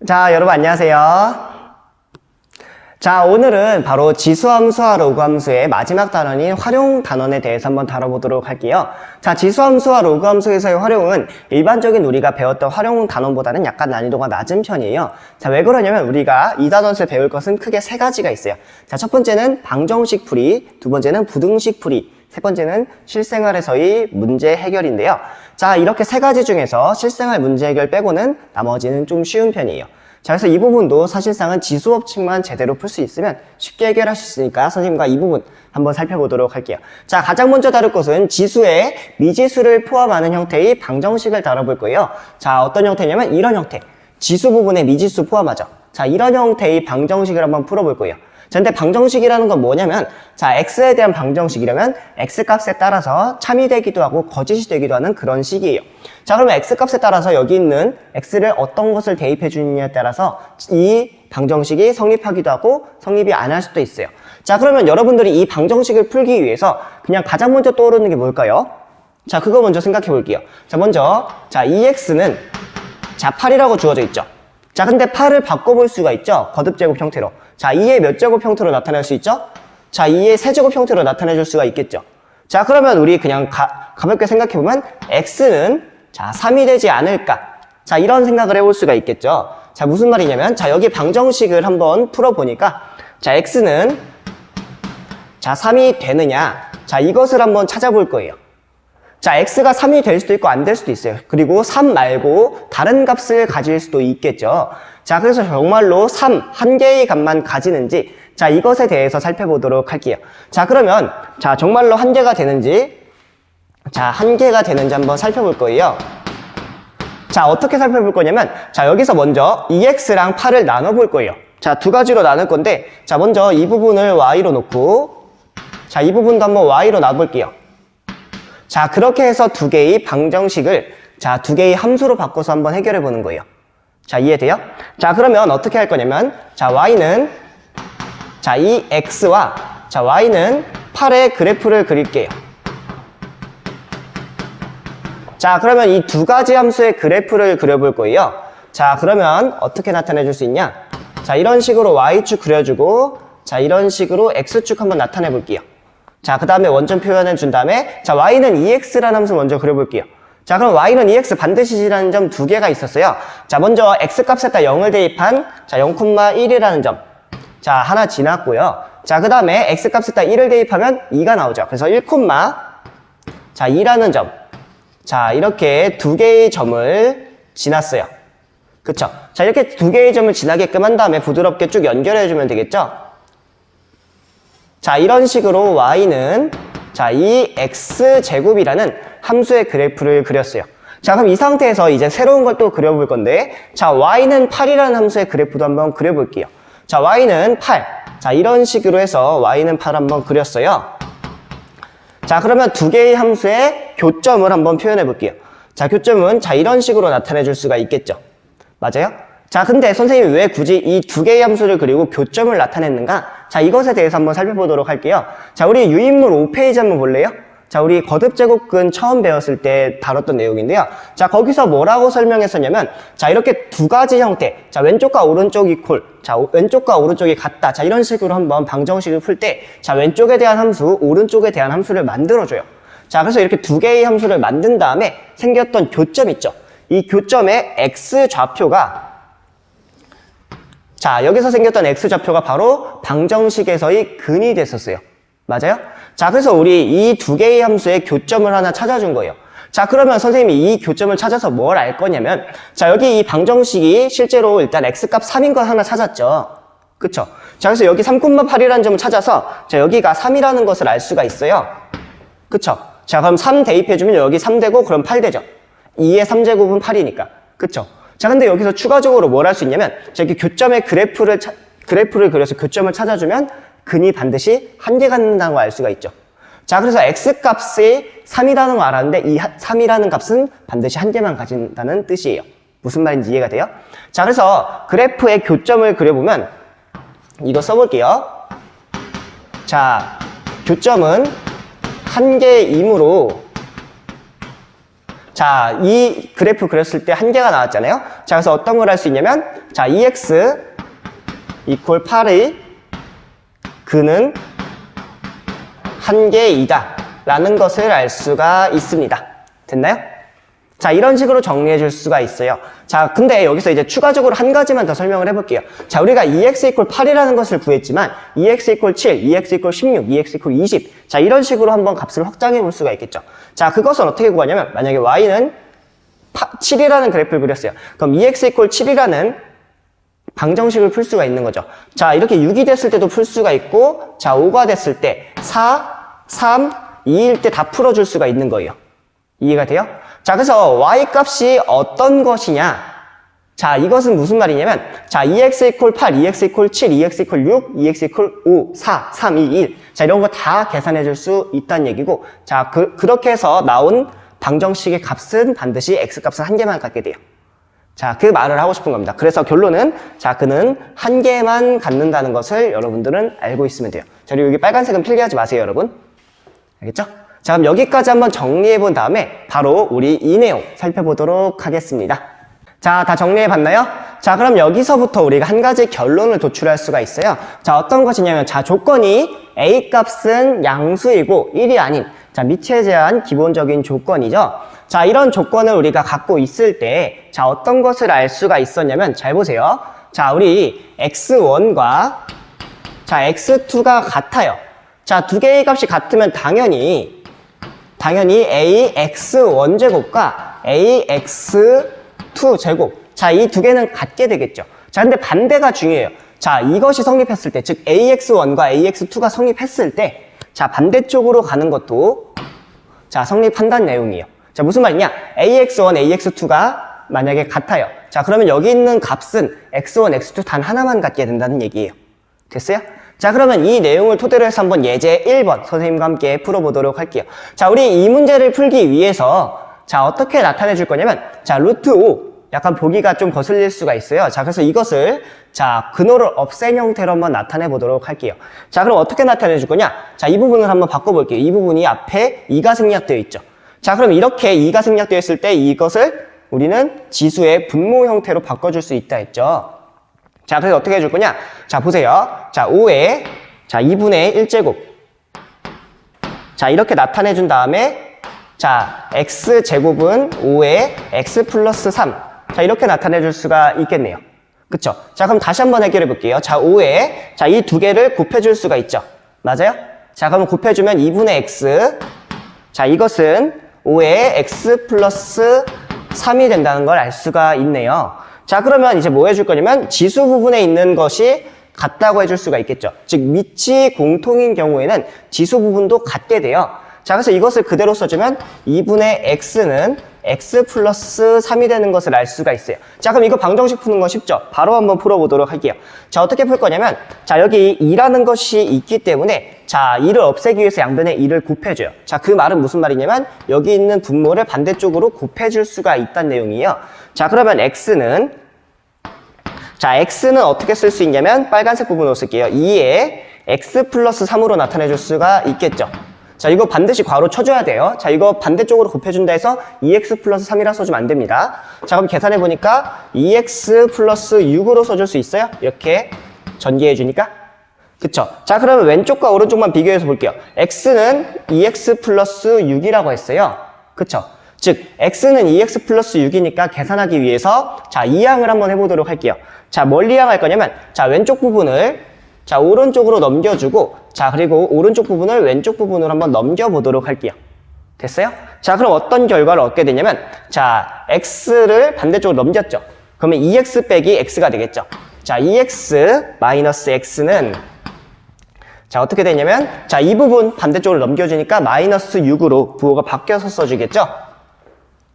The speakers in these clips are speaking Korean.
자, 여러분 안녕하세요. 자, 오늘은 바로 지수함수와 로그함수의 마지막 단원인 활용 단원에 대해서 한번 다뤄보도록 할게요. 자, 지수함수와 로그함수에서의 활용은 일반적인 우리가 배웠던 활용 단원보다는 약간 난이도가 낮은 편이에요. 자, 왜 그러냐면 우리가 이 단원에서 배울 것은 크게 세 가지가 있어요. 자, 첫 번째는 방정식 풀이, 두 번째는 부등식 풀이, 세 번째는 실생활에서의 문제 해결인데요. 자, 이렇게 세 가지 중에서 실생활 문제 해결 빼고는 나머지는 좀 쉬운 편이에요. 자, 그래서 이 부분도 사실상은 지수법칙만 제대로 풀 수 있으면 쉽게 해결할 수 있으니까 선생님과 이 부분 한번 살펴보도록 할게요. 자, 가장 먼저 다룰 것은 지수에 미지수를 포함하는 형태의 방정식을 다뤄볼 거예요. 자, 어떤 형태냐면 이런 형태. 지수 부분에 미지수 포함하죠. 자, 이런 형태의 방정식을 한번 풀어볼 거예요. 자, 근데 방정식이라는 건 뭐냐면, 자, x에 대한 방정식이라면 x 값에 따라서 참이 되기도 하고 거짓이 되기도 하는 그런 식이에요. 자, 그러면 x 값에 따라서 여기 있는 x를 어떤 것을 대입해 주느냐에 따라서 이 방정식이 성립하기도 하고 성립이 안 할 수도 있어요. 자, 그러면 여러분들이 이 방정식을 풀기 위해서 그냥 가장 먼저 떠오르는 게 뭘까요? 자, 그거 먼저 생각해 볼게요. 자, 먼저, 자, 이 x는 자, 8이라고 주어져 있죠. 자, 근데 8을 바꿔볼 수가 있죠. 거듭제곱 형태로. 자, 2의 몇 제곱 형태로 나타낼 수 있죠? 자, 2의 세제곱 형태로 나타내줄 수가 있겠죠. 자, 그러면 우리 그냥 가볍게 생각해보면 x는 자, 3이 되지 않을까? 자, 이런 생각을 해볼 수가 있겠죠. 자, 무슨 말이냐면 자, 여기 방정식을 한번 풀어보니까 자, x는 자, 3이 되느냐? 자, 이것을 한번 찾아볼 거예요. 자, x가 3이 될 수도 있고 안 될 수도 있어요. 그리고 3 말고 다른 값을 가질 수도 있겠죠. 자, 그래서 정말로 3, 한 개의 값만 가지는지 자, 이것에 대해서 살펴보도록 할게요. 자, 그러면 자, 정말로 한 개가 되는지 자, 한 개가 되는지 한번 살펴볼 거예요. 자, 어떻게 살펴볼 거냐면 자, 여기서 먼저 2x랑 8을 나눠볼 거예요. 자, 두 가지로 나눌 건데 자, 먼저 이 부분을 y로 놓고 자, 이 부분도 한번 y로 놔볼게요. 자, 그렇게 해서 두 개의 방정식을 자, 두 개의 함수로 바꿔서 한번 해결해 보는 거예요. 자, 이해돼요? 자, 그러면 어떻게 할 거냐면 자, y는 자, 이 x와 자, y는 8의 그래프를 그릴게요. 자, 그러면 이 두 가지 함수의 그래프를 그려볼 거예요. 자, 그러면 어떻게 나타내 줄 수 있냐? 자, 이런 식으로 y축 그려주고 자, 이런 식으로 x축 한번 나타내 볼게요. 자, 그 다음에 원점 표현해 준 다음에 자, y는 2x라는 함수 먼저 그려볼게요. 자, 그럼 y는 2x 반드시 지라는 점 두 개가 있었어요. 자, 먼저 x 값에다 0을 대입한 자, 0,1이라는 점. 자, 하나 지났고요. 자, 그 다음에 x 값에다 1을 대입하면 2가 나오죠. 그래서 1, 자, 2라는 점. 자, 이렇게 두 개의 점을 지났어요. 그쵸? 자, 이렇게 두 개의 점을 지나게끔 한 다음에 부드럽게 쭉 연결해주면 되겠죠? 자, 이런 식으로 y는 자, 이 x제곱이라는 함수의 그래프를 그렸어요. 자, 그럼 이 상태에서 이제 새로운 걸 또 그려볼 건데 자, y는 8이라는 함수의 그래프도 한번 그려볼게요. 자, y는 8. 자, 이런 식으로 해서 y는 8 한번 그렸어요. 자, 그러면 두 개의 함수의 교점을 한번 표현해 볼게요. 자, 교점은 자, 이런 식으로 나타내 줄 수가 있겠죠. 맞아요? 자, 근데 선생님이 왜 굳이 이 두 개의 함수를 그리고 교점을 나타냈는가? 자, 이것에 대해서 한번 살펴보도록 할게요. 자, 우리 유인물 5페이지 한번 볼래요? 자, 우리 거듭제곱근 처음 배웠을 때 다뤘던 내용인데요. 자, 거기서 뭐라고 설명했었냐면 자, 이렇게 두 가지 형태. 자, 왼쪽과 오른쪽 이퀄. 자, 왼쪽과 오른쪽이 같다. 자, 이런 식으로 한번 방정식을 풀 때 자, 왼쪽에 대한 함수, 오른쪽에 대한 함수를 만들어줘요. 자, 그래서 이렇게 두 개의 함수를 만든 다음에 생겼던 교점 있죠. 이 교점의 x좌표가 자, 여기서 생겼던 x좌표가 바로 방정식에서의 근이 됐었어요. 맞아요? 자, 그래서 우리 이 두 개의 함수의 교점을 하나 찾아준 거예요. 자, 그러면 선생님이 이 교점을 찾아서 뭘 알 거냐면 자, 여기 이 방정식이 실제로 일단 x값 3인 걸 하나 찾았죠. 그쵸? 자, 그래서 여기 3,8이라는 점을 찾아서 자, 여기가 3이라는 것을 알 수가 있어요. 그쵸? 자, 그럼 3 대입해주면 여기 3 되고 그럼 8 되죠. 2의 3제곱은 8이니까. 그쵸? 자, 근데 여기서 추가적으로 뭘 할 수 있냐면 자, 이렇게 교점의 그래프를 그려서 교점을 찾아주면 근이 반드시 한 개 갖는다는 걸 알 수가 있죠. 자, 그래서 x값이 3이라는 걸 알았는데 이 3이라는 값은 반드시 한 개만 가진다는 뜻이에요. 무슨 말인지 이해가 돼요? 자, 그래서 그래프의 교점을 그려보면 이거 써볼게요. 자, 교점은 한 개이므로 자, 이 그래프 그렸을 때 한 개가 나왔잖아요. 자, 그래서 어떤 걸 할 수 있냐면, 자, 2x 이퀄 8의 근은 한 개이다 라는 것을 알 수가 있습니다. 됐나요? 자, 이런 식으로 정리해 줄 수가 있어요. 자, 근데 여기서 이제 추가적으로 한 가지만 더 설명을 해볼게요. 자, 우리가 2x 이퀄 8이라는 것을 구했지만 2x 이퀄 7, 2x 이퀄 16, 2x 이퀄 20. 자, 이런 식으로 한번 값을 확장해 볼 수가 있겠죠. 자, 그것은 어떻게 구하냐면 만약에 y는 7이라는 그래프를 그렸어요. 그럼 2x 이퀄 7이라는 방정식을 풀 수가 있는 거죠. 자, 이렇게 6이 됐을 때도 풀 수가 있고, 자, 5가 됐을 때 4, 3, 2일 때 다 풀어줄 수가 있는 거예요. 이해가 돼요? 자, 그래서 y 값이 어떤 것이냐? 자, 이것은 무슨 말이냐면, 자, 2x 이퀄 8, 2x 이퀄 7, 2x 이퀄 6, 2x 이퀄 5, 4, 3, 2, 1. 자, 이런 거 다 계산해 줄 수 있다는 얘기고, 자, 그렇게 해서 나온 방정식의 값은 반드시 x 값은 한 개만 갖게 돼요. 자, 그 말을 하고 싶은 겁니다. 그래서 결론은, 자, 그는 한 개만 갖는다는 것을 여러분들은 알고 있으면 돼요. 자, 그리고 여기 빨간색은 필기하지 마세요, 여러분. 알겠죠? 자, 그럼 여기까지 한번 정리해 본 다음에 바로 우리 이 내용 살펴보도록 하겠습니다. 자, 다 정리해 봤나요? 자, 그럼 여기서부터 우리가 한 가지 결론을 도출할 수가 있어요. 자, 어떤 것이냐면, 자, 조건이 a 값은 양수이고 1이 아닌, 자, 미치에 대한 기본적인 조건이죠. 자, 이런 조건을 우리가 갖고 있을 때, 자, 어떤 것을 알 수가 있었냐면, 잘 보세요. 자, 우리 x1과 자, x2가 같아요. 자, 두 개의 값이 같으면 당연히 ax1 제곱과 ax2 제곱. 자, 이 두 개는 같게 되겠죠. 자, 근데 반대가 중요해요. 자, 이것이 성립했을 때, 즉 ax1과 ax2가 성립했을 때, 자, 반대쪽으로 가는 것도 자, 성립한다는 내용이에요. 자, 무슨 말이냐? ax1, ax2가 만약에 같아요. 자, 그러면 여기 있는 값은 x1, x2 단 하나만 갖게 된다는 얘기예요. 됐어요? 자, 그러면 이 내용을 토대로 해서 한번 예제 1번 선생님과 함께 풀어보도록 할게요. 자, 우리 이 문제를 풀기 위해서 자, 어떻게 나타내 줄 거냐면, 자, 루트 5 약간 보기가 좀 거슬릴 수가 있어요. 자, 그래서 이것을 자, 근호를 없앤 형태로 한번 나타내 보도록 할게요. 자, 그럼 어떻게 나타내 줄 거냐? 자, 이 부분을 한번 바꿔볼게요. 이 부분이 앞에 2가 생략되어 있죠. 자, 그럼 이렇게 2가 생략되어 있을 때 이것을 우리는 지수의 분모 형태로 바꿔줄 수 있다 했죠. 자, 그래서 어떻게 해줄 거냐? 자, 보세요. 자, 5에 자, 2분의 1제곱. 자, 이렇게 나타내 준 다음에 자, x제곱은 5에 x 플러스 3. 자, 이렇게 나타내 줄 수가 있겠네요. 그쵸? 자, 그럼 다시 한번 해결해 볼게요. 자, 5에 자, 이 두 개를 곱해 줄 수가 있죠. 맞아요? 자, 그럼 곱해 주면 2분의 x. 자, 이것은 5에 x 플러스 3이 된다는 걸 알 수가 있네요. 자, 그러면 이제 뭐 해줄 거냐면 지수 부분에 있는 것이 같다고 해줄 수가 있겠죠. 즉, 밑이 공통인 경우에는 지수 부분도 같게 돼요. 자, 그래서 이것을 그대로 써주면 2분의 x는 x 플러스 3이 되는 것을 알 수가 있어요. 자, 그럼 이거 방정식 푸는 거 쉽죠? 바로 한번 풀어보도록 할게요. 자, 어떻게 풀 거냐면, 자, 여기 2라는 것이 있기 때문에, 자, 2를 없애기 위해서 양변에 2를 곱해줘요. 자, 그 말은 무슨 말이냐면, 여기 있는 분모를 반대쪽으로 곱해줄 수가 있다는 내용이에요. 자, 그러면 x는, 자, x는 어떻게 쓸 수 있냐면, 빨간색 부분으로 쓸게요. 2에 x 플러스 3으로 나타내줄 수가 있겠죠. 자, 이거 반드시 괄호 쳐줘야 돼요. 자, 이거 반대쪽으로 곱해준다 해서 2x 플러스 3이라 써주면 안 됩니다. 자, 그럼 계산해보니까 2x 플러스 6으로 써줄 수 있어요? 이렇게 전개해주니까. 그쵸? 자, 그러면 왼쪽과 오른쪽만 비교해서 볼게요. x는 2x 플러스 6이라고 했어요. 그쵸? 즉, x는 2x 플러스 6이니까 계산하기 위해서 자, 이항을 한번 해보도록 할게요. 자, 뭘 이항할 거냐면 자, 왼쪽 부분을 자, 오른쪽으로 넘겨주고, 자, 그리고 오른쪽 부분을 왼쪽 부분으로 한번 넘겨보도록 할게요. 됐어요? 자, 그럼 어떤 결과를 얻게 되냐면, 자, x를 반대쪽으로 넘겼죠. 그러면 2x 빼기 x가 되겠죠. 자, 2x 마이너스 x는, 자, 어떻게 되냐면, 자, 이 부분 반대쪽으로 넘겨주니까 마이너스 6으로 부호가 바뀌어서 써주겠죠.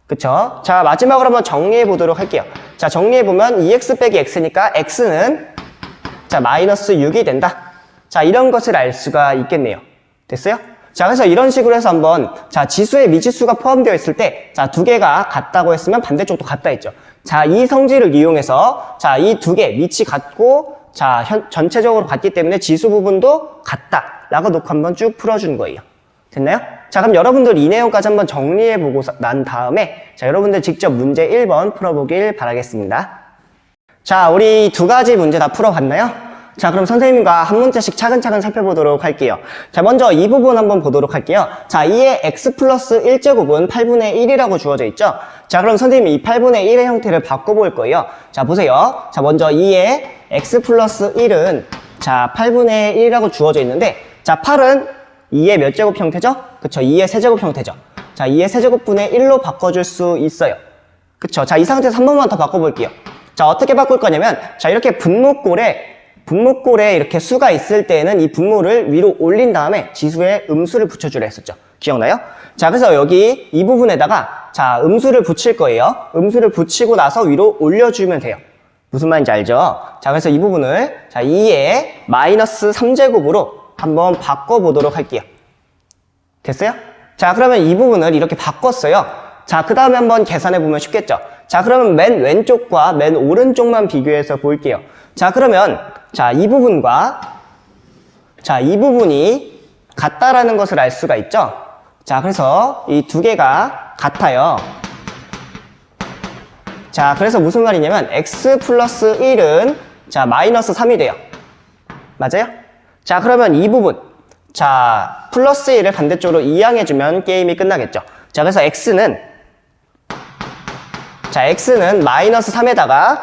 그쵸? 자, 마지막으로 한번 정리해보도록 할게요. 자, 정리해보면 2x 빼기 x니까 x는 자, 마이너스 6이 된다. 자, 이런 것을 알 수가 있겠네요. 됐어요? 자, 그래서 이런 식으로 해서 한번, 자, 지수에 미지수가 포함되어 있을 때, 자, 두 개가 같다고 했으면 반대쪽도 같다 했죠. 자, 이 성질을 이용해서, 자, 이 두 개, 밑이 같고, 자, 전체적으로 같기 때문에 지수 부분도 같다. 라고 놓고 한번 쭉 풀어주는 거예요. 됐나요? 자, 그럼 여러분들 이 내용까지 한번 정리해보고 난 다음에 자, 여러분들 직접 문제 1번 풀어보길 바라겠습니다. 자, 우리 두 가지 문제 다 풀어봤나요? 자, 그럼 선생님과 한 문제씩 차근차근 살펴보도록 할게요. 자, 먼저 이 부분 한번 보도록 할게요. 자, 2의 x 플러스 1제곱은 8분의 1이라고 주어져 있죠? 자, 그럼 선생님이 이 8분의 1의 형태를 바꿔볼 거예요. 자, 보세요. 자, 먼저 2의 x 플러스 1은 자, 8분의 1이라고 주어져 있는데 자, 8은 2의 몇 제곱 형태죠? 그쵸, 2의 세제곱 형태죠. 자, 2의 세제곱분의 1로 바꿔줄 수 있어요. 그쵸? 자, 이 상태에서 한 번만 더 바꿔볼게요. 자, 어떻게 바꿀 거냐면 자, 이렇게 분모꼴에 이렇게 수가 있을 때는 이 분모를 위로 올린 다음에 지수에 음수를 붙여주려 했었죠. 기억나요? 자, 그래서 여기 이 부분에다가 자, 음수를 붙일 거예요. 음수를 붙이고 나서 위로 올려주면 돼요. 무슨 말인지 알죠? 자, 그래서 이 부분을 자, 2의 마이너스 3제곱으로 한번 바꿔보도록 할게요. 됐어요? 자, 그러면 이 부분을 이렇게 바꿨어요. 자, 그 다음에 한번 계산해보면 쉽겠죠? 자, 그러면 맨 왼쪽과 맨 오른쪽만 비교해서 볼게요. 자, 그러면 자, 이 부분과 자, 이 부분이 같다라는 것을 알 수가 있죠? 자, 그래서 이 두 개가 같아요. 자, 그래서 무슨 말이냐면 x 플러스 1은 자, 마이너스 3이 돼요. 맞아요? 자, 그러면 이 부분 자, 플러스 1을 반대쪽으로 이항해주면 게임이 끝나겠죠. 자, 그래서 x는 마이너스 3에다가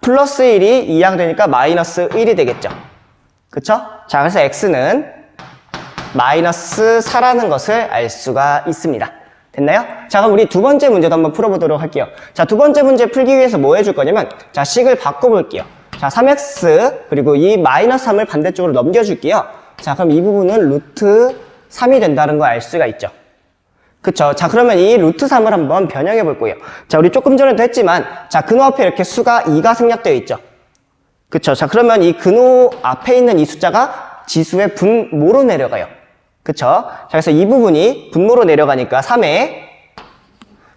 플러스 1이 이항되니까 마이너스 1이 되겠죠. 그쵸? 자, 그래서 x는 마이너스 4라는 것을 알 수가 있습니다. 됐나요? 자, 그럼 우리 두 번째 문제도 한번 풀어보도록 할게요. 자, 두 번째 문제 풀기 위해서 뭐 해줄 거냐면 자, 식을 바꿔볼게요. 자, 3x 그리고 이 마이너스 3을 반대쪽으로 넘겨줄게요. 자, 그럼 이 부분은 루트 3이 된다는 걸 알 수가 있죠. 그쵸? 자, 그러면 이 루트 3을 한번 변형해 볼 거예요. 자, 우리 조금 전에도 했지만 자, 근호 앞에 이렇게 수가 2가 생략되어 있죠. 그쵸? 자, 그러면 이 근호 앞에 있는 이 숫자가 지수의 분모로 내려가요. 그쵸? 자, 그래서 이 부분이 분모로 내려가니까 3에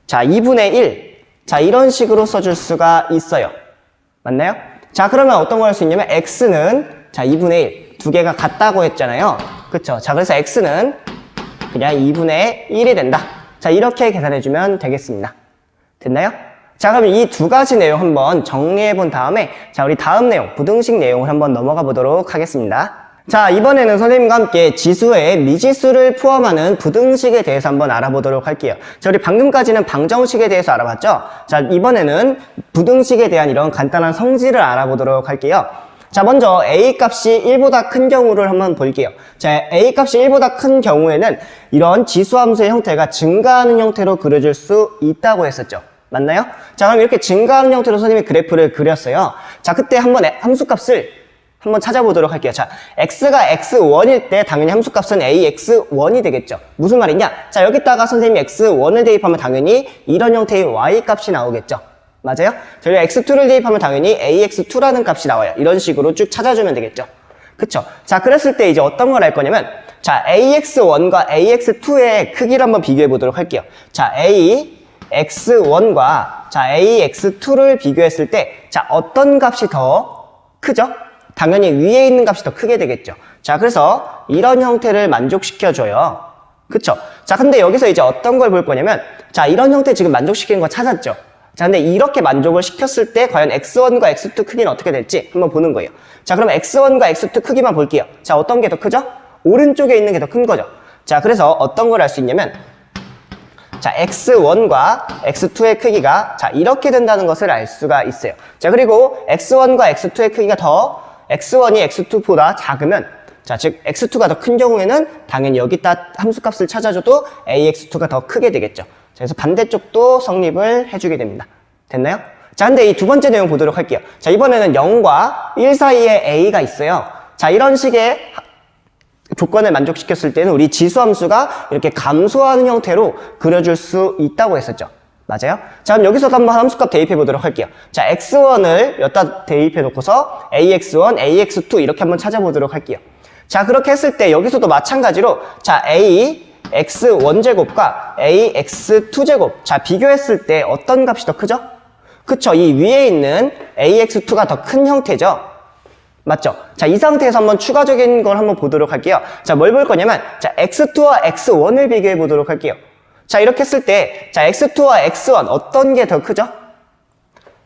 자, 2분의 1 자, 이런 식으로 써줄 수가 있어요. 맞나요? 자, 그러면 어떤 걸 할 수 있냐면 x는 자, 2분의 1 두 개가 같다고 했잖아요. 그쵸? 자, 그래서 x는 그냥 2분의 1이 된다. 자, 이렇게 계산해주면 되겠습니다. 됐나요? 자, 그럼 이 두 가지 내용 한번 정리해 본 다음에 자, 우리 다음 내용, 부등식 내용을 한번 넘어가 보도록 하겠습니다. 자, 이번에는 선생님과 함께 지수에 미지수를 포함하는 부등식에 대해서 한번 알아보도록 할게요. 자, 우리 방금까지는 방정식에 대해서 알아봤죠? 자, 이번에는 부등식에 대한 이런 간단한 성질을 알아보도록 할게요. 자, 먼저 a 값이 1보다 큰 경우를 한번 볼게요. 자, a 값이 1보다 큰 경우에는 이런 지수함수의 형태가 증가하는 형태로 그려질 수 있다고 했었죠. 맞나요? 자, 그럼 이렇게 증가하는 형태로 선생님이 그래프를 그렸어요. 자, 그때 한번 함수값을 한번 찾아보도록 할게요. 자, x가 x1일 때 당연히 함수값은 ax1이 되겠죠. 무슨 말이냐? 자, 여기다가 선생님이 x1을 대입하면 당연히 이런 형태의 y값이 나오겠죠. 맞아요? 저희가 x2를 대입하면 당연히 ax2라는 값이 나와요. 이런 식으로 쭉 찾아주면 되겠죠. 그쵸? 자, 그랬을 때 이제 어떤 걸 할 거냐면 자, ax1과 ax2의 크기를 한번 비교해 보도록 할게요. 자, ax1과 자, ax2를 비교했을 때 자, 어떤 값이 더 크죠? 당연히 위에 있는 값이 더 크게 되겠죠. 자, 그래서 이런 형태를 만족시켜줘요. 그쵸? 자, 근데 여기서 이제 어떤 걸 볼 거냐면 자, 이런 형태 지금 만족시키는 거 찾았죠? 자, 근데 이렇게 만족을 시켰을 때 과연 x1과 x2 크기는 어떻게 될지 한번 보는 거예요. 자, 그럼 x1과 x2 크기만 볼게요. 자, 어떤 게 더 크죠? 오른쪽에 있는 게 더 큰 거죠. 자, 그래서 어떤 걸 알 수 있냐면 자, x1과 x2의 크기가 자, 이렇게 된다는 것을 알 수가 있어요. 자, 그리고 x1과 x2의 크기가 더 x1이 x2보다 작으면 자, 즉 x2가 더 큰 경우에는 당연히 여기다 함수값을 찾아줘도 ax2가 더 크게 되겠죠. 자, 그래서 반대쪽도 성립을 해주게 됩니다. 됐나요? 자, 근데 이 두 번째 내용 보도록 할게요. 자, 이번에는 0과 1 사이에 a가 있어요. 자, 이런 식의 조건을 만족시켰을 때는 우리 지수함수가 이렇게 감소하는 형태로 그려줄 수 있다고 했었죠. 맞아요? 자, 그럼 여기서도 한번 함수값 대입해 보도록 할게요. 자, x1을 여기다 대입해 놓고서 ax1, ax2 이렇게 한번 찾아보도록 할게요. 자, 그렇게 했을 때 여기서도 마찬가지로 자, ax1제곱과 ax2제곱 자, 비교했을 때 어떤 값이 더 크죠? 그쵸? 이 위에 있는 ax2가 더 큰 형태죠? 맞죠? 자, 이 상태에서 한번 추가적인 걸 한번 보도록 할게요. 자, 뭘 볼 거냐면, 자, x2와 x1을 비교해 보도록 할게요. 자, 이렇게 했을 때, 자, x2와 x1 어떤 게 더 크죠?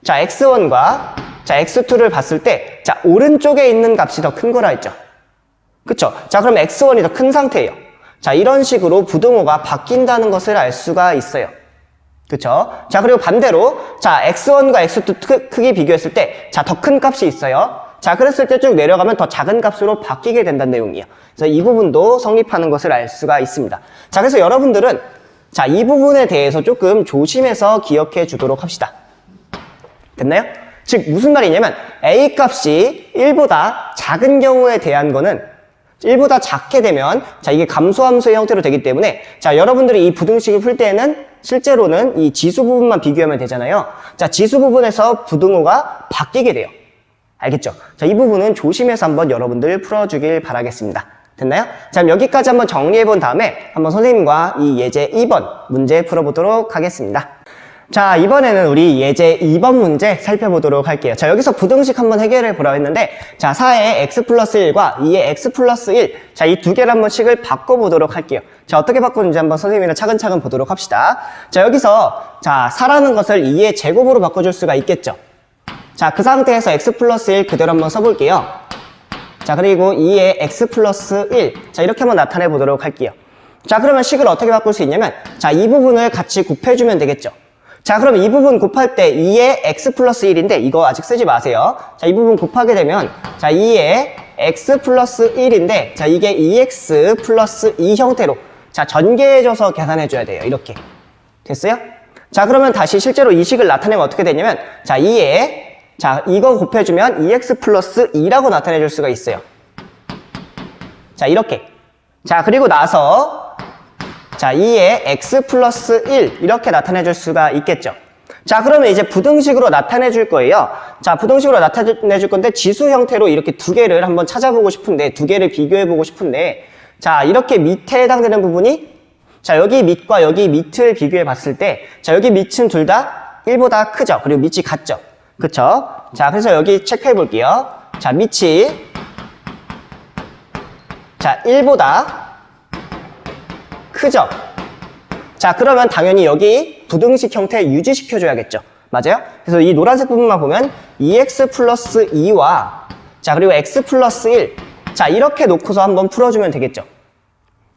자, x1과 자, x2를 봤을 때, 자, 오른쪽에 있는 값이 더 큰 거라 했죠. 그쵸? 자, 그럼 x1이 더 큰 상태예요. 자, 이런 식으로 부등호가 바뀐다는 것을 알 수가 있어요. 그쵸? 자, 그리고 반대로, 자, x1과 x2 크기 비교했을 때, 자, 더 큰 값이 있어요. 자, 그랬을 때 쭉 내려가면 더 작은 값으로 바뀌게 된다는 내용이에요. 그래서 이 부분도 성립하는 것을 알 수가 있습니다. 자, 그래서 여러분들은, 자, 이 부분에 대해서 조금 조심해서 기억해 주도록 합시다. 됐나요? 즉, 무슨 말이냐면, a 값이 1보다 작은 경우에 대한 거는 1보다 작게 되면, 자, 이게 감소함수의 형태로 되기 때문에, 자, 여러분들이 이 부등식을 풀 때는 실제로는 이 지수 부분만 비교하면 되잖아요. 자, 지수 부분에서 부등호가 바뀌게 돼요. 알겠죠? 자, 이 부분은 조심해서 한번 여러분들 풀어주길 바라겠습니다. 됐나요? 자, 그럼 여기까지 한번 정리해 본 다음에 한번 선생님과 이 예제 2번 문제 풀어보도록 하겠습니다. 자, 이번에는 우리 예제 2번 문제 살펴보도록 할게요. 자, 여기서 부등식 한번 해결해 보라고 했는데, 자, 4의 x 플러스 1과 2의 x 플러스 1, 자, 이 두 개를 한번 식을 바꿔보도록 할게요. 자, 어떻게 바꾸는지 한번 선생님이랑 차근차근 보도록 합시다. 자, 여기서, 자, 4라는 것을 2의 제곱으로 바꿔줄 수가 있겠죠. 자, 그 상태에서 x 플러스 1 그대로 한번 써볼게요. 자, 그리고 2의 x 플러스 1, 자, 이렇게 한번 나타내 보도록 할게요. 자, 그러면 식을 어떻게 바꿀 수 있냐면, 자, 이 부분을 같이 곱해주면 되겠죠. 자, 그럼 이 부분 곱할 때 2의 x 플러스 1인데 이거 아직 쓰지 마세요. 자, 이 부분 곱하게 되면 자, 2의 x 플러스 1인데 자, 이게 2x 플러스 2 형태로 자, 전개해줘서 계산해줘야 돼요. 이렇게. 됐어요? 자, 그러면 다시 실제로 이 식을 나타내면 어떻게 되냐면 자, 2에 자, 이거 곱해주면 2x 플러스 2라고 나타내줄 수가 있어요. 자, 이렇게. 자, 그리고 나서 자, 2의 x 플러스 1 이렇게 나타내줄 수가 있겠죠. 자, 그러면 이제 부등식으로 나타내줄 거예요. 자, 부등식으로 나타내줄 건데 지수 형태로 이렇게 두 개를 한번 찾아보고 싶은데 두 개를 비교해보고 싶은데 자, 이렇게 밑에 해당되는 부분이 자, 여기 밑과 여기 밑을 비교해 봤을 때 자, 여기 밑은 둘 다 1보다 크죠. 그리고 밑이 같죠. 그쵸? 자, 그래서 여기 체크해 볼게요. 자, 밑이 자, 1보다 크죠? 자, 그러면 당연히 여기 부등식 형태 유지시켜줘야겠죠. 맞아요? 그래서 이 노란색 부분만 보면 2x 플러스 2와 자, 그리고 x 플러스 1 자, 이렇게 놓고서 한번 풀어주면 되겠죠.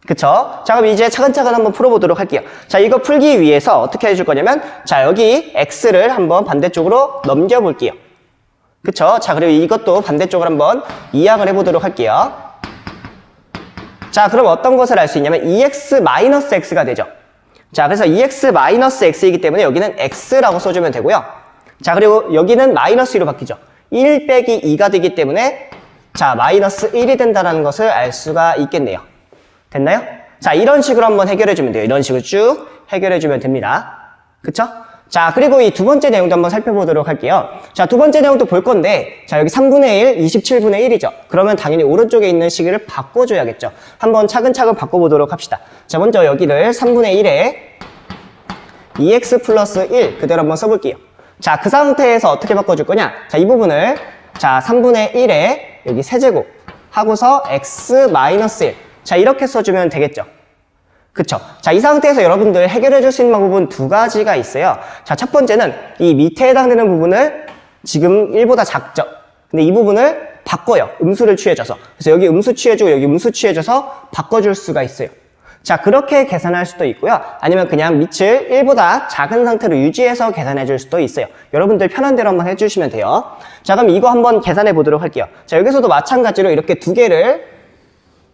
그쵸? 자, 그럼 이제 차근차근 한번 풀어보도록 할게요. 자, 이거 풀기 위해서 어떻게 해줄 거냐면 자, 여기 x를 한번 반대쪽으로 넘겨볼게요. 그쵸? 자, 그리고 이것도 반대쪽으로 한번 이항을 해보도록 할게요. 자, 그럼 어떤 것을 알 수 있냐면 2x-x가 되죠. 자, 그래서 2x-x이기 때문에 여기는 x라고 써주면 되고요. 자, 그리고 여기는 마이너스 2로 바뀌죠. 1 빼기 2가 되기 때문에 자, 마이너스 1이 된다는 것을 알 수가 있겠네요. 됐나요? 자, 이런 식으로 한번 해결해주면 돼요. 이런 식으로 쭉 해결해주면 됩니다. 그쵸? 자, 그리고 이 두 번째 내용도 한번 살펴보도록 할게요. 자, 두 번째 내용도 볼 건데, 자, 여기 3분의 1, 27분의 1이죠. 그러면 당연히 오른쪽에 있는 식을 바꿔줘야겠죠. 한번 차근차근 바꿔보도록 합시다. 자, 먼저 여기를 3분의 1에 2x 플러스 1 그대로 한번 써볼게요. 자, 그 상태에서 어떻게 바꿔줄 거냐? 자, 이 부분을 자, 3분의 1에 여기 세제곱 하고서 x 마이너스 1 자, 이렇게 써주면 되겠죠. 그쵸? 자, 이 상태에서 여러분들 해결해 줄 수 있는 방법은 두 가지가 있어요. 자, 첫 번째는 이 밑에 해당되는 부분을 지금 1보다 작죠? 근데 이 부분을 바꿔요. 음수를 취해줘서. 그래서 여기 음수 취해주고 여기 음수 취해줘서 바꿔줄 수가 있어요. 자, 그렇게 계산할 수도 있고요. 아니면 그냥 밑을 1보다 작은 상태로 유지해서 계산해 줄 수도 있어요. 여러분들 편한 대로 한번 해주시면 돼요. 자, 그럼 이거 한번 계산해 보도록 할게요. 자, 여기서도 마찬가지로 이렇게 두 개를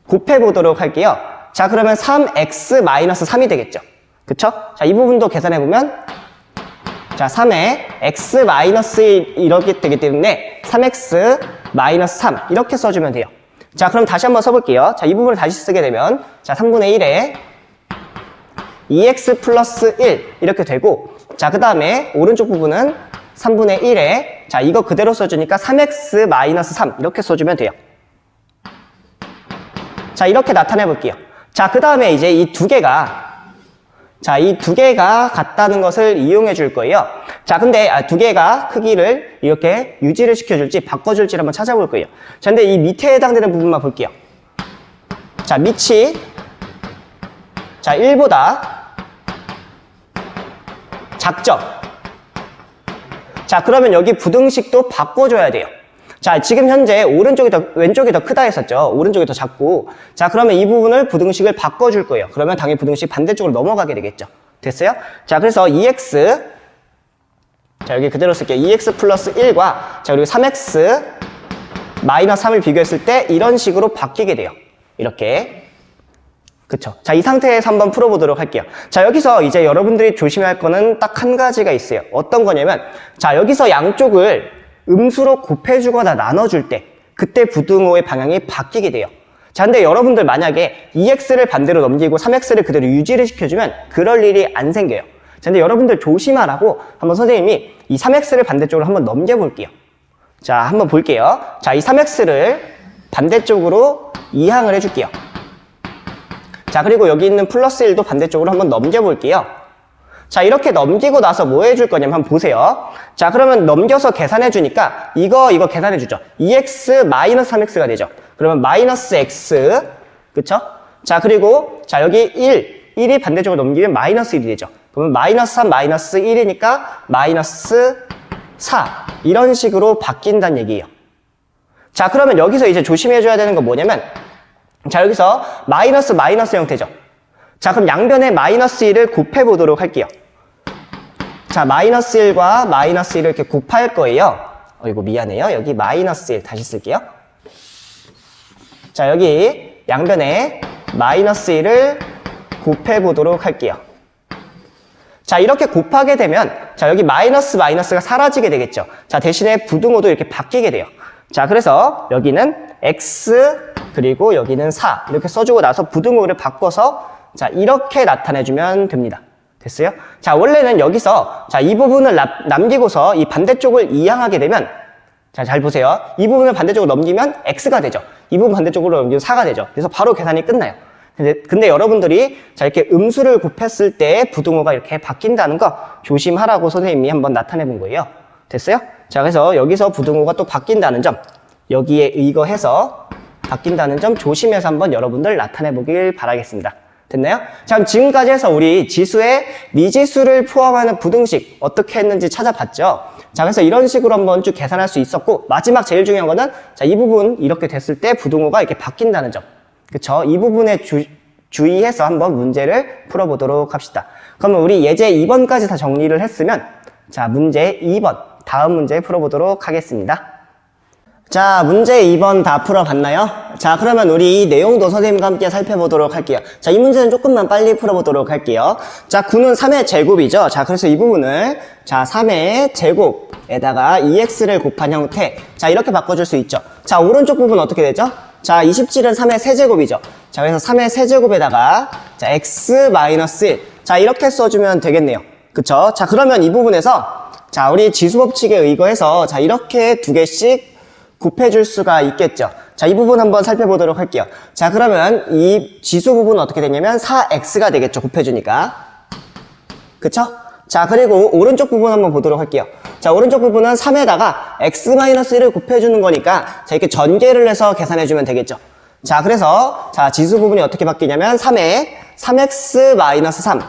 곱해 보도록 할게요. 자, 그러면 3x-3이 되겠죠. 그쵸? 자, 이 부분도 계산해보면 자, 3에 x-1 이렇게 되기 때문에 3x-3 이렇게 써주면 돼요. 자, 그럼 다시 한번 써볼게요. 자, 이 부분을 다시 쓰게 되면 자, 3분의 1에 2x 플러스 1 이렇게 되고 자, 그 다음에 오른쪽 부분은 3분의 1에 자, 이거 그대로 써주니까 3x-3 이렇게 써주면 돼요. 자, 이렇게 나타내 볼게요. 자, 그 다음에 이제 이 두 개가 자, 이 두 개가 같다는 것을 이용해 줄 거예요. 자, 근데 두 개가 크기를 이렇게 유지를 시켜줄지 바꿔줄지를 한번 찾아볼 거예요. 자, 근데 이 밑에 해당되는 부분만 볼게요. 자, 밑이 자 1보다 작죠? 자, 그러면 여기 부등식도 바꿔줘야 돼요. 자, 지금 현재 왼쪽이 더 크다 했었죠. 오른쪽이 더 작고. 자, 그러면 이 부분을 부등식을 바꿔줄 거예요. 그러면 당연히 부등식 반대쪽으로 넘어가게 되겠죠. 됐어요? 자, 그래서 2x, 자, 여기 그대로 쓸게요. 2x 플러스 1과, 자, 그리고 3x 마이너스 3을 비교했을 때 이런 식으로 바뀌게 돼요. 이렇게. 그쵸. 자, 이 상태에서 한번 풀어보도록 할게요. 자, 여기서 이제 여러분들이 조심해야 할 거는 딱 한 가지가 있어요. 어떤 거냐면, 자, 여기서 양쪽을 음수로 곱해주거나 나눠줄 때 그때 부등호의 방향이 바뀌게 돼요. 자, 근데 여러분들 만약에 2x를 반대로 넘기고 3x를 그대로 유지를 시켜주면 그럴 일이 안 생겨요. 자, 근데 여러분들 조심하라고 한번 선생님이 이 3x를 반대쪽으로 한번 넘겨볼게요. 자, 한번 볼게요. 자, 이 3x를 반대쪽으로 이항을 해줄게요. 자, 그리고 여기 있는 플러스 1도 반대쪽으로 한번 넘겨볼게요. 자, 이렇게 넘기고 나서 뭐 해줄 거냐면 한번 보세요. 자, 그러면 넘겨서 계산해 주니까 이거 계산해 주죠. 2x 마이너스 3x가 되죠. 그러면 마이너스 x, 그쵸? 자, 그리고 자, 여기 1이 반대쪽으로 넘기면 마이너스 1이 되죠. 그러면 마이너스 3 마이너스 1이니까 마이너스 4 이런 식으로 바뀐다는 얘기예요. 자, 그러면 여기서 이제 조심해 줘야 되는 건 뭐냐면, 자, 여기서 마이너스 형태죠. 자, 그럼 양변에 마이너스 1을 곱해 보도록 할게요. 자, 마이너스 1과 마이너스 1을 이렇게 곱할 거예요. 이거 미안해요. 여기 마이너스 1 다시 쓸게요. 자, 여기 양변에 마이너스 1을 곱해 보도록 할게요. 자, 이렇게 곱하게 되면, 자, 여기 마이너스가 사라지게 되겠죠. 자, 대신에 부등호도 이렇게 바뀌게 돼요. 자, 그래서 여기는 x, 그리고 여기는 4 이렇게 써주고 나서 부등호를 바꿔서 자, 이렇게 나타내주면 됩니다. 됐어요? 자, 원래는 여기서 자, 이 부분을 남기고서 이 반대쪽을 이항하게 되면, 자, 잘 보세요. 이 부분을 반대쪽으로 넘기면 x가 되죠. 이 부분 반대쪽으로 넘기면 4가 되죠. 그래서 바로 계산이 끝나요. 근데 여러분들이 자, 이렇게 음수를 곱했을 때 부등호가 이렇게 바뀐다는 거 조심하라고 선생님이 한번 나타내 본 거예요. 됐어요? 자, 그래서 여기서 부등호가 또 바뀐다는 점, 여기에 의거해서 바뀐다는 점 조심해서 한번 여러분들 나타내 보길 바라겠습니다. 됐나요? 자, 그럼 지금까지 해서 우리 지수에 미지수를 포함하는 부등식 어떻게 했는지 찾아봤죠? 자, 그래서 이런 식으로 한번 쭉 계산할 수 있었고, 마지막 제일 중요한 거는 자, 이 부분 이렇게 됐을 때 부등호가 이렇게 바뀐다는 점. 그쵸? 이 부분에 주의해서 한번 문제를 풀어보도록 합시다. 그러면 우리 예제 2번까지 다 정리를 했으면, 자, 문제 2번 다음 문제 풀어보도록 하겠습니다. 자, 문제 2번 다 풀어봤나요? 자, 그러면 우리 이 내용도 선생님과 함께 살펴보도록 할게요. 자, 이 문제는 조금만 빨리 풀어보도록 할게요. 자, 9는 3의 제곱이죠. 자, 그래서 이 부분을 자, 3의 제곱에다가 2x를 곱한 형태, 자, 이렇게 바꿔줄 수 있죠. 자, 오른쪽 부분 어떻게 되죠? 자, 27은 3의 세제곱이죠. 자, 그래서 3의 세제곱에다가 자, x 마이너스 1, 자, 이렇게 써주면 되겠네요. 그쵸? 자, 그러면 이 부분에서 자, 우리 지수법칙에 의거해서 자, 이렇게 두 개씩 곱해줄 수가 있겠죠. 자, 이 부분 한번 살펴보도록 할게요. 자, 그러면 이 지수 부분은 어떻게 되냐면 4x가 되겠죠. 곱해주니까. 그쵸? 자, 그리고 오른쪽 부분 한번 보도록 할게요. 자, 오른쪽 부분은 3에다가 x-1을 곱해주는 거니까 자, 이렇게 전개를 해서 계산해주면 되겠죠. 자, 그래서 자, 지수 부분이 어떻게 바뀌냐면 3에 3x-3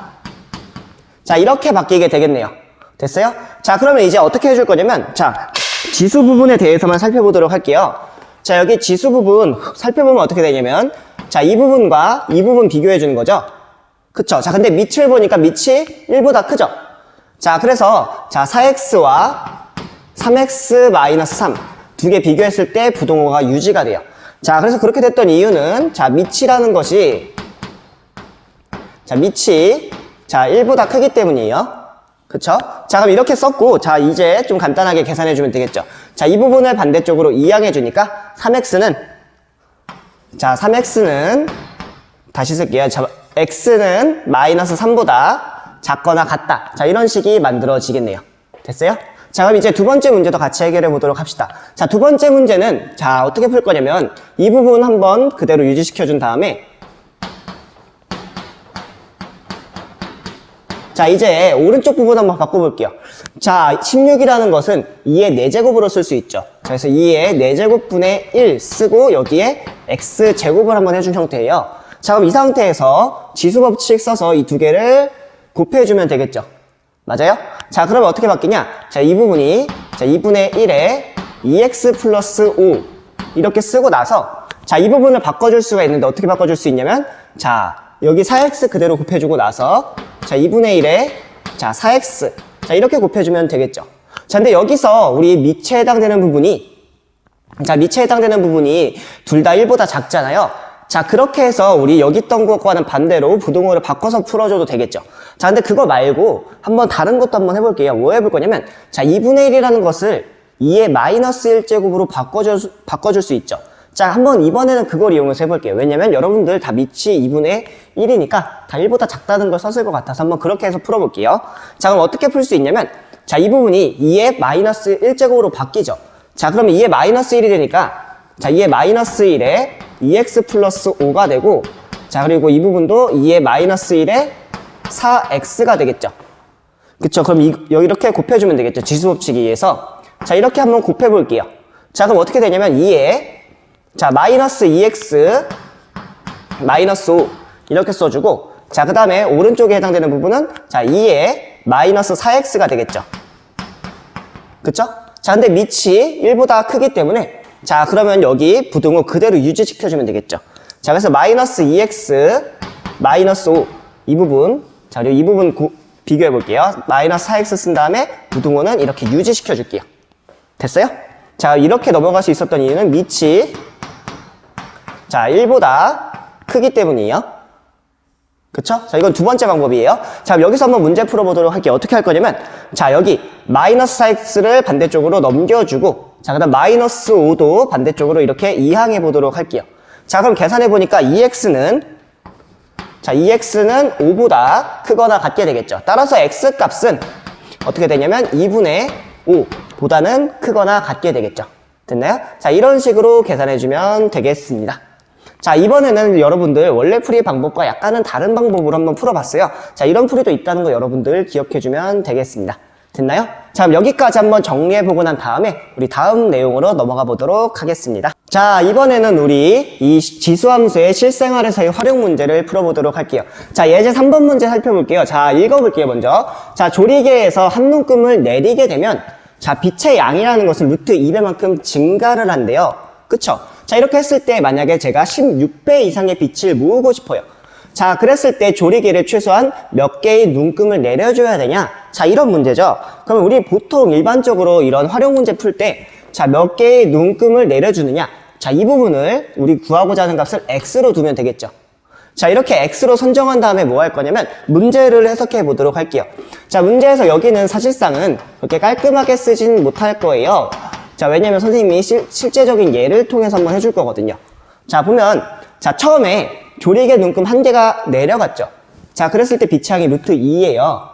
자, 이렇게 바뀌게 되겠네요. 됐어요? 자, 그러면 이제 어떻게 해줄 거냐면 자, 지수 부분에 대해서만 살펴보도록 할게요. 자, 여기 지수 부분 살펴보면 어떻게 되냐면 자, 이 부분과 이 부분 비교해 주는 거죠. 그쵸? 자, 근데 밑을 보니까 밑이 1보다 크죠? 자, 그래서 자, 4x와 3x-3 두 개 비교했을 때 부등호가 유지가 돼요. 자, 그래서 그렇게 됐던 이유는 자, 밑이라는 것이 자, 밑이 자, 1보다 크기 때문이에요. 그쵸? 자, 그럼 이렇게 썼고, 자, 이제 좀 간단하게 계산해주면 되겠죠. 자, 이 부분을 반대쪽으로 이항해주니까 3x는, 자, 3x는, 다시 쓸게요. 자, x는 마이너스 3보다 작거나 같다. 자, 이런 식이 만들어지겠네요. 됐어요? 자, 그럼 이제 두 번째 문제도 같이 해결해 보도록 합시다. 자, 두 번째 문제는, 자, 어떻게 풀 거냐면, 이 부분 한번 그대로 유지시켜준 다음에, 자, 이제 오른쪽 부분 한번 바꿔볼게요. 자, 16이라는 것은 2의 4제곱으로 쓸 수 있죠. 자, 그래서 2의 4제곱분의 1 쓰고 여기에 x제곱을 한번 해준 형태예요. 자, 그럼 이 상태에서 지수법칙 써서 이 두 개를 곱해주면 되겠죠. 맞아요? 자, 그러면 어떻게 바뀌냐? 자, 이 부분이 자, 2분의 1에 2x 플러스 5 이렇게 쓰고 나서 자, 이 부분을 바꿔줄 수가 있는데 어떻게 바꿔줄 수 있냐면 자, 여기 4x 그대로 곱해주고 나서 자, 2분의 1에 자, 4x 자, 이렇게 곱해주면 되겠죠. 자, 근데 여기서 우리 밑에 해당되는 부분이 자, 밑에 해당되는 부분이 둘 다 1보다 작잖아요. 자, 그렇게 해서 우리 여기 있던 것과는 반대로 부등호를 바꿔서 풀어줘도 되겠죠. 자, 근데 그거 말고 한번 다른 것도 한번 해볼게요. 뭐 해볼 거냐면 자, 2분의 1이라는 것을 2의 마이너스 1제곱으로 바꿔줄 수 있죠. 자, 한번 이번에는 그걸 이용해서 해볼게요. 왜냐면 여러분들 다 밑이 2분의 1이니까 다 1보다 작다는 걸 썼을 것 같아서 한번 그렇게 해서 풀어볼게요. 자, 그럼 어떻게 풀 수 있냐면 자, 이 부분이 2의 마이너스 1제곱으로 바뀌죠. 자, 그러면 2의 마이너스 1이 되니까 자, 2의 마이너스 1에 2x 플러스 5가 되고 자, 그리고 이 부분도 2의 마이너스 1에 4x가 되겠죠. 그쵸? 그럼 이렇게 곱해주면 되겠죠. 지수법칙에 의해서. 자, 이렇게 한번 곱해볼게요. 자, 그럼 어떻게 되냐면 2에 자, 마이너스 2x 마이너스 5 이렇게 써주고 자, 그 다음에 오른쪽에 해당되는 부분은 자, 2에 마이너스 4x가 되겠죠. 그쵸? 자, 근데 밑이 1보다 크기 때문에 자, 그러면 여기 부등호 그대로 유지시켜주면 되겠죠. 자, 그래서 마이너스 2x 마이너스 5 이 부분 자, 그리고 이 부분 비교해 볼게요. 마이너스 4x 쓴 다음에 부등호는 이렇게 유지시켜 줄게요. 됐어요? 자, 이렇게 넘어갈 수 있었던 이유는 밑이 자, 1보다 크기 때문이에요. 그쵸? 자, 이건 두 번째 방법이에요. 자, 여기서 한번 문제 풀어보도록 할게요. 어떻게 할 거냐면 자, 여기 마이너스 4x를 반대쪽으로 넘겨주고 자, 그 다음 마이너스 5도 반대쪽으로 이렇게 이항해 보도록 할게요. 자, 그럼 계산해 보니까 2x는 5보다 크거나 같게 되겠죠. 따라서 x값은 어떻게 되냐면 2분의 5보다는 크거나 같게 되겠죠. 됐나요? 자, 이런 식으로 계산해 주면 되겠습니다. 자, 이번에는 여러분들 원래 풀이 방법과 약간은 다른 방법으로 한번 풀어봤어요. 자, 이런 풀이도 있다는 거 여러분들 기억해주면 되겠습니다. 됐나요? 자, 그럼 여기까지 한번 정리해보고 난 다음에 우리 다음 내용으로 넘어가 보도록 하겠습니다. 자, 이번에는 우리 이 지수함수의 실생활에서의 활용 문제를 풀어보도록 할게요. 자, 예제 3번 문제 살펴볼게요. 자, 읽어볼게요, 먼저. 자, 조리개에서 한 눈금을 내리게 되면 자, 빛의 양이라는 것은 루트 2배만큼 증가를 한대요. 그쵸? 자, 이렇게 했을 때 만약에 제가 16배 이상의 빛을 모으고 싶어요. 자, 그랬을 때 조리개를 최소한 몇 개의 눈금을 내려줘야 되냐? 자, 이런 문제죠. 그러면 우리 보통 일반적으로 이런 활용 문제 풀 때 자, 몇 개의 눈금을 내려주느냐? 자, 이 부분을 우리 구하고자 하는 값을 x로 두면 되겠죠. 자, 이렇게 x로 선정한 다음에 뭐 할 거냐면 문제를 해석해 보도록 할게요. 자, 문제에서 여기는 사실상은 그렇게 깔끔하게 쓰진 못할 거예요. 자, 왜냐면 선생님이 실제적인 예를 통해서 한번 해줄 거거든요. 자, 보면 자, 처음에 조리개 눈금 한 개가 내려갔죠. 자, 그랬을 때 빛의 양이 루트 2예요.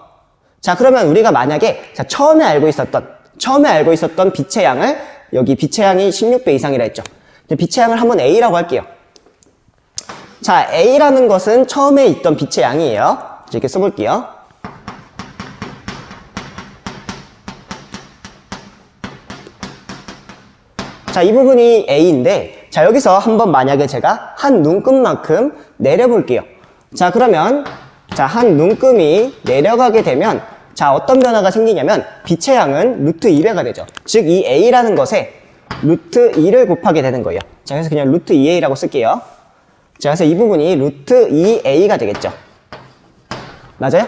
자, 그러면 우리가 만약에 자, 처음에 알고 있었던 빛의 양을 여기 빛의 양이 16배 이상이라 했죠. 빛의 양을 한번 A라고 할게요. 자, A라는 것은 처음에 있던 빛의 양이에요. 이렇게 써볼게요. 자, 이 부분이 A인데 자, 여기서 한번 만약에 제가 한 눈금만큼 내려볼게요. 자, 그러면 자, 한 눈금이 내려가게 되면 자, 어떤 변화가 생기냐면 빛의 양은 루트 2배가 되죠. 즉, 이 A라는 것에 루트 2를 곱하게 되는 거예요. 자, 그래서 그냥 루트 2A라고 쓸게요. 자, 그래서 이 부분이 루트 2A가 되겠죠. 맞아요?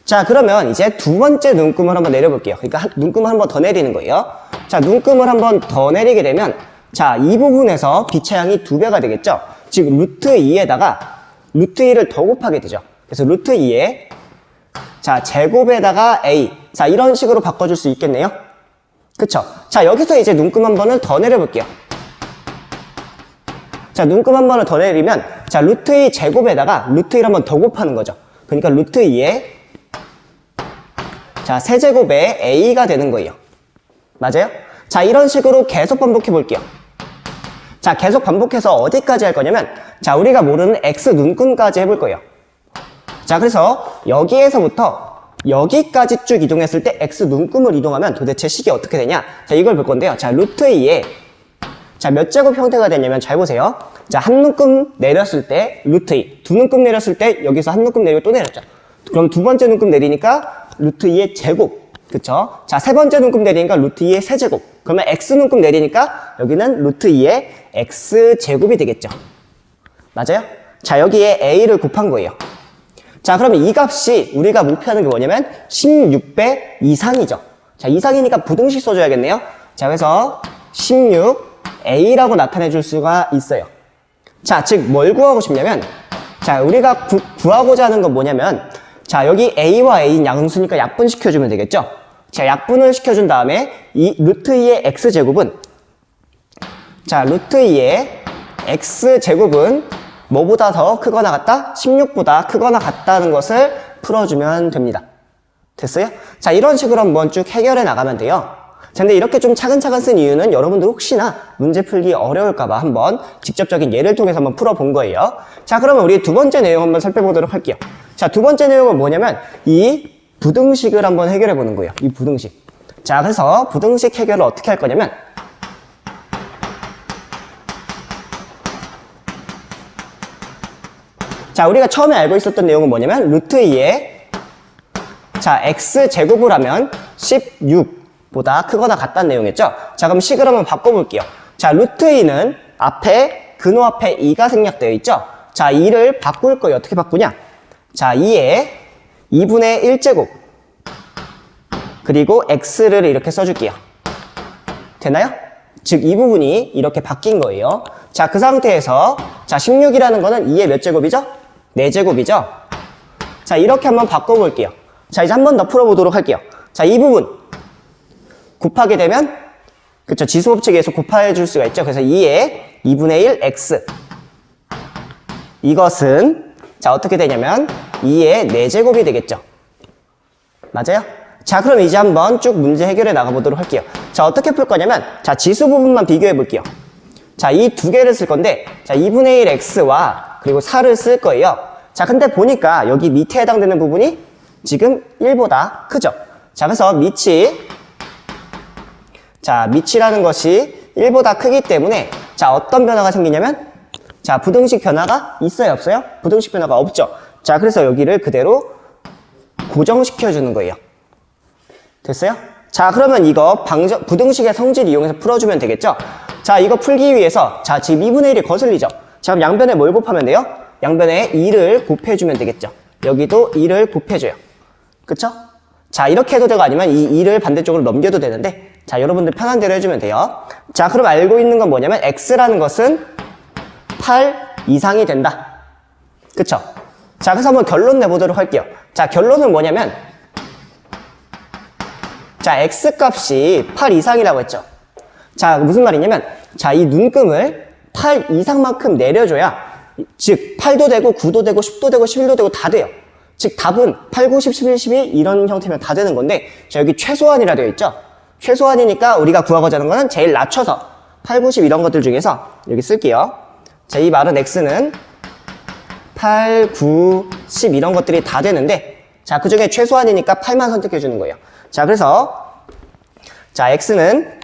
자, 그러면 이제 두 번째 눈금을 한번 내려볼게요. 그러니까 눈금을 한번 더 내리는 거예요. 자, 눈금을 한번 더 내리게 되면 자, 이 부분에서 빛의 양이 2배가 되겠죠. 즉, 루트 2에다가 루트 2를 더 곱하게 되죠. 그래서 루트 2에 자, 제곱에다가 A. 자, 이런 식으로 바꿔줄 수 있겠네요. 그쵸? 자, 여기서 이제 눈금 한 번을 더 내려볼게요. 자, 눈금 한 번을 더 내리면 자, 루트 2 제곱에다가 루트 1 한 번 더 곱하는 거죠. 그러니까 루트 2에 자, 세제곱에 A가 되는 거예요. 맞아요? 자, 이런 식으로 계속 반복해 볼게요. 자, 계속 반복해서 어디까지 할 거냐면 자, 우리가 모르는 X 눈금까지 해볼 거예요. 자, 그래서 여기에서부터 여기까지 쭉 이동했을 때 x 눈금을 이동하면 도대체 식이 어떻게 되냐? 자, 이걸 볼 건데요. 자, 루트 2에 자, 몇 제곱 형태가 되냐면 잘 보세요. 자, 한 눈금 내렸을 때 루트 2, 두 눈금 내렸을 때 여기서 한 눈금 내리고 또 내렸죠. 그럼 두 번째 눈금 내리니까 루트 2의 제곱. 그쵸? 자, 세 번째 눈금 내리니까 루트 2의 세제곱. 그러면 x 눈금 내리니까 여기는 루트 2의 x제곱이 되겠죠. 맞아요? 자, 여기에 a를 곱한 거예요. 자, 그러면 이 값이 우리가 목표하는 게 뭐냐면 16배 이상이죠. 자, 이상이니까 부등식 써줘야겠네요. 자, 그래서 16a라고 나타내 줄 수가 있어요. 자, 즉 뭘 구하고 싶냐면 자, 우리가 구하고자 하는 건 뭐냐면 자, 여기 a와 a인 양수니까 약분시켜주면 되겠죠. 자, 약분을 시켜준 다음에 이 루트 2의 x제곱은 자, 루트 2의 x제곱은 뭐보다 더 크거나 같다? 16보다 크거나 같다는 것을 풀어주면 됩니다. 됐어요? 자, 이런 식으로 한번 쭉 해결해 나가면 돼요. 자, 근데 이렇게 좀 차근차근 쓴 이유는 여러분들 혹시나 문제 풀기 어려울까봐 한번 직접적인 예를 통해서 한번 풀어본 거예요. 자, 그러면 우리 두 번째 내용 한번 살펴보도록 할게요. 자, 두 번째 내용은 뭐냐면 이 부등식을 한번 해결해 보는 거예요. 이 부등식. 자, 그래서 부등식 해결을 어떻게 할 거냐면 자, 우리가 처음에 알고 있었던 내용은 뭐냐면 루트 2에 자, x제곱을 하면 16보다 크거나 같다는 내용이었죠. 자, 그럼 식을 한번 바꿔볼게요. 자, 루트 2는 앞에 근호 앞에 2가 생략되어 있죠. 자, 2를 바꿀 거예요. 어떻게 바꾸냐? 자, 2에 2분의 1제곱 그리고 x를 이렇게 써줄게요. 되나요? 즉, 이 부분이 이렇게 바뀐 거예요. 자, 그 상태에서 자, 16이라는 거는 2의 몇 제곱이죠? 4제곱이죠? 자, 이렇게 한번 바꿔볼게요. 자, 이제 한 번 더 풀어보도록 할게요. 자, 이 부분 곱하게 되면 그쵸, 지수법칙에서 곱해 줄 수가 있죠. 그래서 2에 2분의 1 x 이것은 자, 어떻게 되냐면 2의 4제곱이 되겠죠. 맞아요? 자, 그럼 이제 한번 쭉 문제 해결해 나가보도록 할게요. 자, 어떻게 풀 거냐면 자, 지수 부분만 비교해 볼게요. 자, 이 두 개를 쓸 건데 자, 2분의 1 x와 그리고 4를 쓸 거예요. 자, 근데 보니까 여기 밑에 해당되는 부분이 지금 1보다 크죠. 자, 그래서 밑이라는 것이 1보다 크기 때문에 자, 어떤 변화가 생기냐면 자, 부등식 변화가 있어요, 없어요? 부등식 변화가 없죠. 자, 그래서 여기를 그대로 고정시켜 주는 거예요. 됐어요? 자, 그러면 이거 부등식의 성질을 이용해서 풀어주면 되겠죠? 자, 이거 풀기 위해서 자, 지금 2분의 1이 거슬리죠? 자, 그럼 양변에 뭘 곱하면 돼요? 양변에 2를 곱해주면 되겠죠? 여기도 2를 곱해줘요. 그쵸? 자, 이렇게 해도 되고 아니면 이 2를 반대쪽으로 넘겨도 되는데 자, 여러분들 편한 대로 해주면 돼요. 자, 그럼 알고 있는 건 뭐냐면 x라는 것은 8 이상이 된다. 그쵸? 자, 그래서 한번 결론 내보도록 할게요. 자, 결론은 뭐냐면 자, x값이 8 이상이라고 했죠. 자, 무슨 말이냐면 자, 이 눈금을 8 이상만큼 내려줘야 즉 8도 되고 9도 되고 10도 되고 11도 되고 다 돼요. 즉 답은 8, 9, 10, 11, 12 이런 형태면 다 되는 건데 자, 여기 최소한이라 되어 있죠. 최소한이니까 우리가 구하고자 하는 거는 제일 낮춰서 8, 9, 10 이런 것들 중에서 여기 쓸게요. 자, 이 말은 x는 8, 9, 10 이런 것들이 다 되는데 자, 그 중에 최소한이니까 8만 선택해 주는 거예요. 자, 그래서 자, x는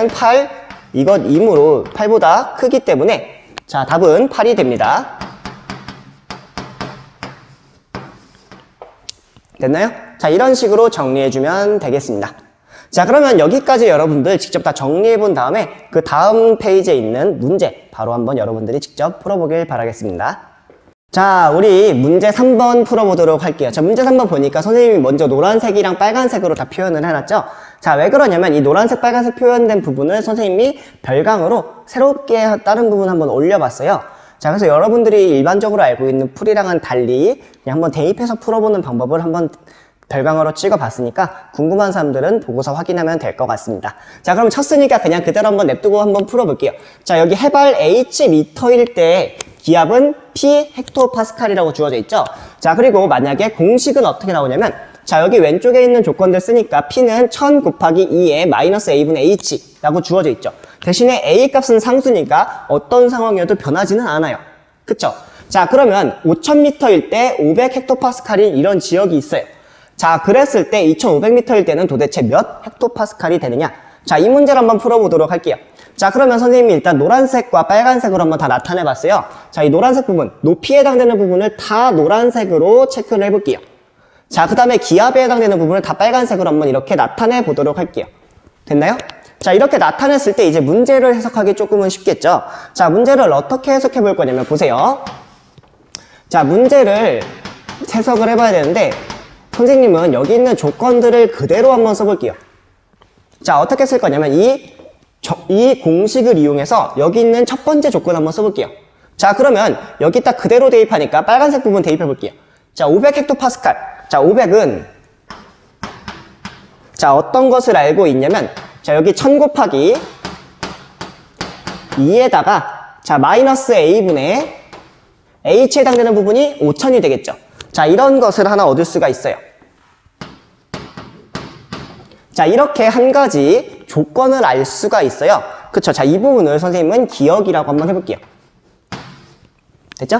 8 이것이므로 8보다 크기 때문에 자, 답은 8이 됩니다. 됐나요? 자, 이런 식으로 정리해주면 되겠습니다. 자, 그러면 여기까지 여러분들 직접 다 정리해본 다음에 그 다음 페이지에 있는 문제 바로 한번 여러분들이 직접 풀어보길 바라겠습니다. 자, 우리 문제 3번 풀어보도록 할게요. 자, 문제 3번 보니까 선생님이 먼저 노란색이랑 빨간색으로 다 표현을 해놨죠? 자, 왜 그러냐면 이 노란색, 빨간색 표현된 부분을 선생님이 별강으로 새롭게 다른 부분 한번 올려봤어요. 자, 그래서 여러분들이 일반적으로 알고 있는 풀이랑은 달리 그냥 한번 대입해서 풀어보는 방법을 한번 별강으로 찍어봤으니까 궁금한 사람들은 보고서 확인하면 될 것 같습니다. 자, 그럼 쳤으니까 그냥 그대로 한번 냅두고 한번 풀어볼게요. 자, 여기 해발 Hm일 때 기압은 P 헥토파스칼이라고 주어져 있죠. 자, 그리고 만약에 공식은 어떻게 나오냐면 자, 여기 왼쪽에 있는 조건들 쓰니까 P는 1000 곱하기 2에 마이너스 A분의 H 라고 주어져 있죠. 대신에 A 값은 상수니까 어떤 상황이어도 변하지는 않아요. 그쵸? 자, 그러면 5000m일 때 500헥토파스칼인 이런 지역이 있어요. 자, 그랬을 때 2500m일 때는 도대체 몇 헥토파스칼이 되느냐? 자, 이 문제를 한번 풀어보도록 할게요. 자, 그러면 선생님이 일단 노란색과 빨간색으로 한번 다 나타내봤어요. 자, 이 노란색 부분, 높이에 해당되는 부분을 다 노란색으로 체크를 해볼게요. 자, 그 다음에 기압에 해당되는 부분을 다 빨간색으로 한번 이렇게 나타내 보도록 할게요. 됐나요? 자, 이렇게 나타냈을 때 이제 문제를 해석하기 조금은 쉽겠죠? 자, 문제를 어떻게 해석해 볼 거냐면 보세요. 자, 문제를 해석을 해봐야 되는데 선생님은 여기 있는 조건들을 그대로 한번 써볼게요. 자, 어떻게 쓸 거냐면 이 공식을 이용해서 여기 있는 첫 번째 조건 한번 써볼게요. 자, 그러면 여기 딱 그대로 대입하니까 빨간색 부분 대입해 볼게요. 자, 500헥토파스칼. 자, 500은 자, 어떤 것을 알고 있냐면 자, 여기 1000 곱하기 2에다가 자, 마이너스 A분의 H에 해당되는 부분이 5000이 되겠죠. 자, 이런 것을 하나 얻을 수가 있어요. 자, 이렇게 한 가지 조건을 알 수가 있어요. 그쵸? 자, 이 부분을 선생님은 기억이라고 한번 해볼게요. 됐죠?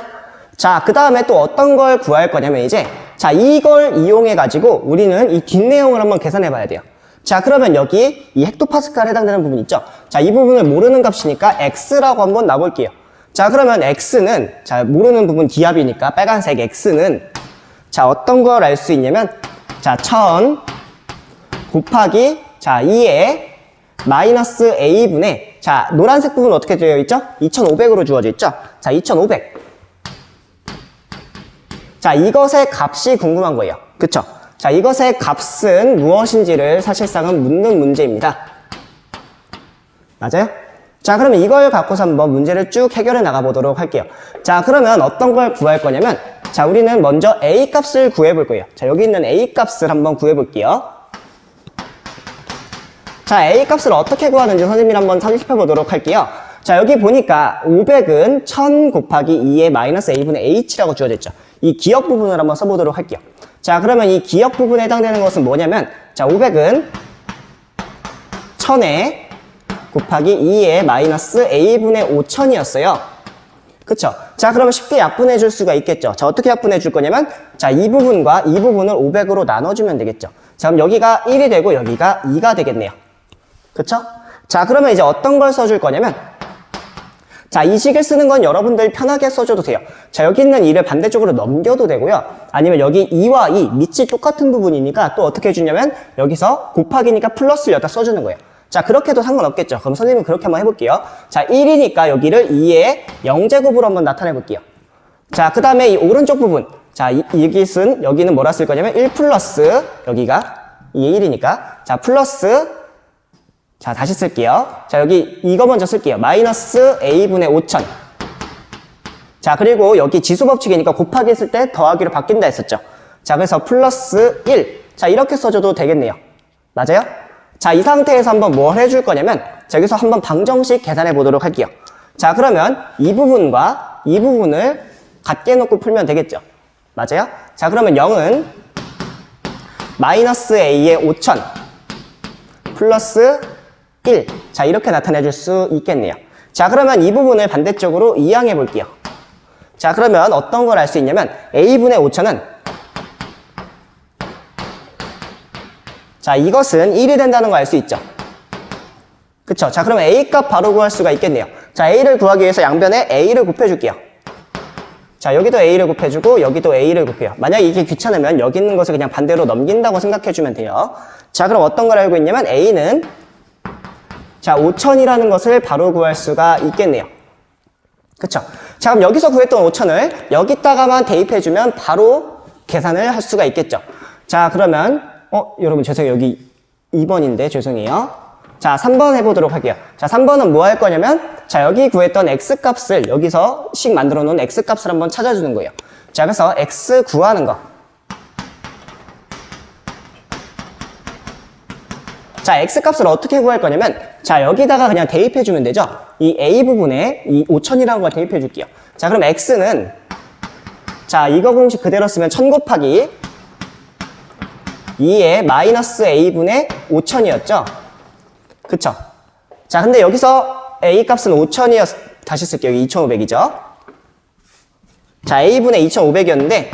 자, 그 다음에 또 어떤 걸 구할 거냐면 이제 자, 이걸 이용해가지고 우리는 이 뒷내용을 한번 계산해 봐야 돼요. 자, 그러면 여기 이 헥토파스칼에 해당되는 부분 있죠? 자, 이 부분을 모르는 값이니까 X라고 한번 놔볼게요. 자, 그러면 X는 자, 모르는 부분 기압이니까 빨간색 X는 자, 어떤 걸 알 수 있냐면 자, 1000 곱하기 자, 2에 마이너스 A분의 자, 노란색 부분은 어떻게 되어 있죠? 2500으로 주어져 있죠? 자, 2500. 자, 이것의 값이 궁금한 거예요. 그쵸? 자, 이것의 값은 무엇인지를 사실상은 묻는 문제입니다. 맞아요? 자, 그러면 이걸 갖고서 한번 문제를 쭉 해결해 나가 보도록 할게요. 자, 그러면 어떤 걸 구할 거냐면 자, 우리는 먼저 A 값을 구해 볼 거예요. 자, 여기 있는 A 값을 한번 구해 볼게요. 자, A 값을 어떻게 구하는지 선생님이 한번 살펴 보도록 할게요. 자, 여기 보니까 500은 1000 곱하기 2의 마이너스 A분의 H라고 주어져 있죠. 이 기억 부분을 한번 써보도록 할게요. 자, 그러면 이 기억 부분에 해당되는 것은 뭐냐면 자, 500은 1000에 곱하기 2의 마이너스 A분의 5000이었어요. 그쵸? 자, 그러면 쉽게 약분해 줄 수가 있겠죠. 자, 어떻게 약분해 줄 거냐면 자, 이 부분과 이 부분을 500으로 나눠주면 되겠죠. 자, 그럼 여기가 1이 되고 여기가 2가 되겠네요. 그쵸? 자, 그러면 이제 어떤 걸 써줄 거냐면 자, 이 식을 쓰는 건 여러분들 편하게 써줘도 돼요. 자, 여기 있는 2를 반대쪽으로 넘겨도 되고요. 아니면 여기 2와 2, 밑이 똑같은 부분이니까 또 어떻게 해주냐면 여기서 곱하기니까 플러스를 여기다 써주는 거예요. 자, 그렇게 해도 상관없겠죠. 그럼 선생님은 그렇게 한번 해볼게요. 자, 1이니까 여기를 2의 0제곱으로 한번 나타내 볼게요. 자, 그 다음에 이 오른쪽 부분. 자, 여기는 뭐라 쓸 거냐면 1 플러스 여기가 2의 1이니까 자, 플러스 자, 다시 쓸게요. 자, 여기 이거 먼저 쓸게요. 마이너스 A분의 5000. 자, 그리고 여기 지수 법칙이니까 곱하기 했을 때 더하기로 바뀐다 했었죠. 자, 그래서 플러스 1. 자, 이렇게 써줘도 되겠네요. 맞아요? 자, 이 상태에서 한번 뭘 해줄 거냐면 자, 여기서 한번 방정식 계산해 보도록 할게요. 자, 그러면 이 부분과 이 부분을 같게 해놓고 풀면 되겠죠. 맞아요? 자, 그러면 0은 마이너스 A의 5000 플러스 1. 자, 이렇게 나타내 줄 수 있겠네요. 자, 그러면 이 부분을 반대쪽으로 이항해 볼게요. 자, 그러면 어떤 걸 알 수 있냐면 A분의 5000은 자, 이것은 1이 된다는 걸 알 수 있죠. 그쵸? 자, 그러면 A 값 바로 구할 수가 있겠네요. 자, A를 구하기 위해서 양변에 A를 곱해줄게요. 자, 여기도 A를 곱해주고 여기도 A를 곱해요. 만약에 이게 귀찮으면 여기 있는 것을 그냥 반대로 넘긴다고 생각해주면 돼요. 자, 그럼 어떤 걸 알고 있냐면 A는 자, 5000이라는 것을 바로 구할 수가 있겠네요. 그쵸? 자, 그럼 여기서 구했던 5000을 여기다가만 대입해주면 바로 계산을 할 수가 있겠죠. 자, 그러면 여러분 죄송해요. 여기 2번인데 죄송해요. 자, 3번 해보도록 할게요. 자, 3번은 뭐 할 거냐면 자, 여기 구했던 X값을 여기서 식 만들어 놓은 X값을 한번 찾아주는 거예요. 자, 그래서 X 구하는 거. 자, X값을 어떻게 구할 거냐면 자, 여기다가 그냥 대입해주면 되죠. 이 A 부분에 이 5000이라는 걸 대입해 줄게요. 자, 그럼 X는 자, 이거 공식 그대로 쓰면 1000 곱하기 2의 마이너스 A분의 5000이었죠. 그쵸? 자, 근데 여기서 A 값은 5000이었, 다시 쓸게요. 여기 2500이죠. 자, a분의 2500이었는데,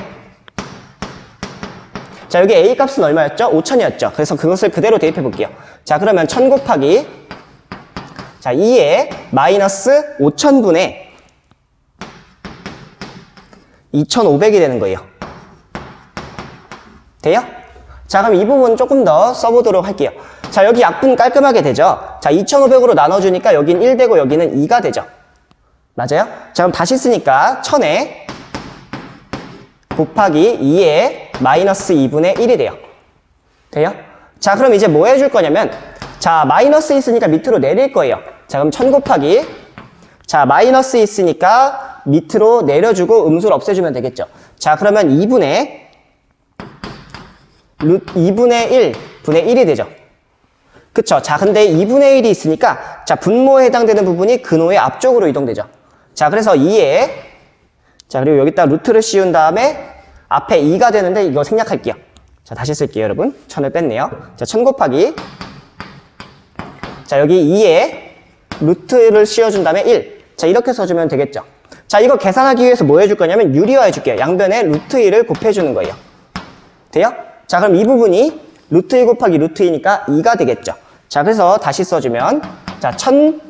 자, 여기 a 값은 얼마였죠? 5000이었죠. 그래서 그것을 그대로 대입해 볼게요. 자, 그러면 1000 곱하기, 자, 2에 마이너스 5000분의 2500이 되는 거예요. 돼요? 자, 그럼 이 부분 조금 더 써보도록 할게요. 자, 여기 약분 깔끔하게 되죠? 자, 2500으로 나눠주니까 여긴 1 되고 여기는 2가 되죠? 맞아요? 자, 그럼 다시 쓰니까 1000에 곱하기 2에 마이너스 2분의 1이 돼요. 돼요? 자, 그럼 이제 뭐 해줄 거냐면, 자, 마이너스 있으니까 밑으로 내릴 거예요. 자, 그럼 1000 곱하기, 자, 마이너스 있으니까 밑으로 내려주고 음수를 없애주면 되겠죠. 자, 그러면 2분의 1 분의 1이 되죠. 그쵸? 자, 근데 2분의 1이 있으니까, 자, 분모에 해당되는 부분이 근호의 앞쪽으로 이동되죠. 자, 그래서 2에, 자, 그리고 여기다 루트를 씌운 다음에 앞에 2가 되는데 이거 생략할게요. 자, 다시 쓸게요, 여러분. 1000을 뺐네요. 자, 1000 곱하기, 자, 여기 2에 루트를 씌워준 다음에 1. 자, 이렇게 써주면 되겠죠. 자, 이거 계산하기 위해서 뭐 해줄 거냐면 유리화 해줄게요. 양변에 루트 1을 곱해주는 거예요. 돼요? 자, 그럼 이 부분이 루트 1 곱하기 루트 2니까 2가 되겠죠. 자, 그래서 다시 써주면, 자, 1000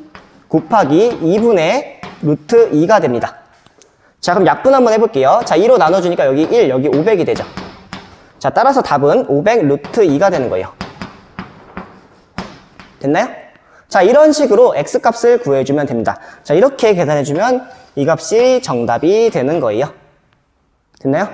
곱하기 2분의 루트 2가 됩니다. 자, 그럼 약분 한번 해볼게요. 자, 2로 나눠주니까 여기 1, 여기 500이 되죠. 자, 따라서 답은 500 루트 2가 되는 거예요. 됐나요? 자, 이런 식으로 x값을 구해주면 됩니다. 자, 이렇게 계산해주면 이 값이 정답이 되는 거예요. 됐나요?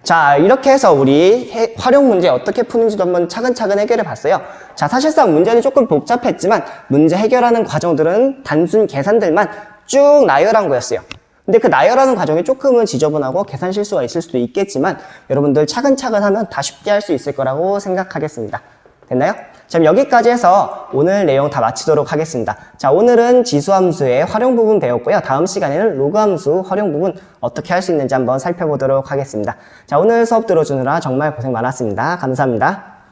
자, 이렇게 해서 우리 활용 문제 어떻게 푸는지도 한번 차근차근 해결해 봤어요. 자, 사실상 문제는 조금 복잡했지만 문제 해결하는 과정들은 단순 계산들만 쭉 나열한 거였어요. 근데 그 나열하는 과정이 조금은 지저분하고 계산 실수가 있을 수도 있겠지만 여러분들 차근차근 하면 다 쉽게 할 수 있을 거라고 생각하겠습니다. 됐나요? 자, 그럼 여기까지 해서 오늘 내용 다 마치도록 하겠습니다. 자, 오늘은 지수함수의 활용 부분 배웠고요. 다음 시간에는 로그함수 활용 부분 어떻게 할 수 있는지 한번 살펴보도록 하겠습니다. 자, 오늘 수업 들어주느라 정말 고생 많았습니다. 감사합니다.